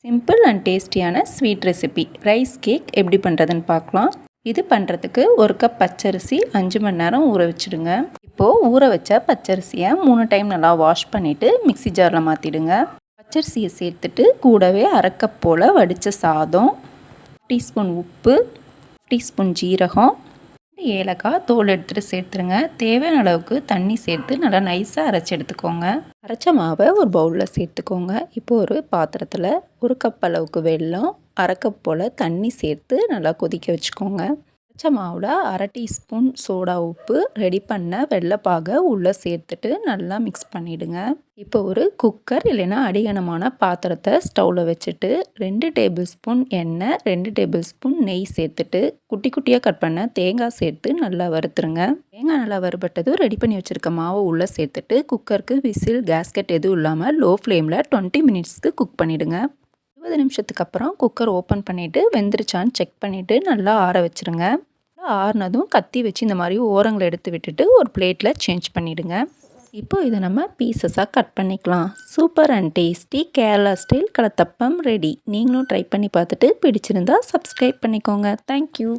Simple and டேஸ்டியான sweet recipe rice cake எப்படி பண்ணுறதுன்னு பார்க்கலாம். இது பண்ணுறதுக்கு ஒரு கப் பச்சரிசி 5 மணி நேரம் ஊற வச்சுடுங்க. இப்போது ஊற வச்ச பச்சரிசியை 3 டைம் நல்லா வாஷ் பண்ணிவிட்டு மிக்ஸி ஜாரில் மாற்றிடுங்க. பச்சரிசியை சேர்த்துட்டு கூடவே அரை கப் போல் வடித்த சாதம், டீஸ்பூன் உப்பு, டீஸ்பூன் ஜீரகம், ஏலக்காய் தோல் எடுத்துகிட்டு சேர்த்துருங்க. தேவையான அளவுக்கு தண்ணி சேர்த்து நல்லா நைஸாக அரைச்சி எடுத்துக்கோங்க. அரைச்ச மாவை ஒரு பவுலில் சேர்த்துக்கோங்க. இப்போது ஒரு பாத்திரத்தில் ஒரு கப் அளவுக்கு வெல்லம், அரை கப் போல் தண்ணி சேர்த்து நல்லா கொதிக்க வச்சுக்கோங்க. அரைச்ச மாவில் அரை டீஸ்பூன் சோடா உப்பு, ரெடி பண்ண வெள்ளைப்பாகை உள்ளே சேர்த்துட்டு நல்லா மிக்ஸ் பண்ணிவிடுங்க. இப்போ ஒரு குக்கர் இல்லைன்னா அடிகனமான பாத்திரத்தை ஸ்டவ்வில் வச்சுட்டு 2 டேபிள் ஸ்பூன் எண்ணெய், 2 டேபிள் ஸ்பூன் நெய் சேர்த்துட்டு குட்டி குட்டியாக கட் பண்ண தேங்காய் சேர்த்து நல்லா வறுத்துருங்க. தேங்காய் நல்லா வறுபட்டதும் ரெடி பண்ணி வச்சுருக்க மாவை உள்ளே சேர்த்துட்டு குக்கருக்கு விசில் கேஸ்கெட் எதுவும் இல்லாமல் லோ ஃப்ளேமில் 20 மினிட்ஸ்க்கு குக் பண்ணிவிடுங்க. 20 நிமிஷத்துக்கு அப்புறம் குக்கர் ஓப்பன் பண்ணிவிட்டு வெந்துருச்சான்னு செக் பண்ணிவிட்டு நல்லா ஆற வச்சுருங்க. ஆறுனதும் கத்தி வச்சு இந்த மாதிரி ஓரங்களை எடுத்து விட்டுட்டு ஒரு பிளேட்டில் சேஞ்ச் பண்ணிவிடுங்க. இப்போ இதை நம்ம பீசஸாக கட் பண்ணிக்கலாம். Super and tasty Kerala style kalathappam ready. நீங்களும் ட்ரை பண்ணி பார்த்துட்டு பிடிச்சிருந்தா சப்ஸ்கிரைப் பண்ணிக்கோங்க. தேங்க்யூ.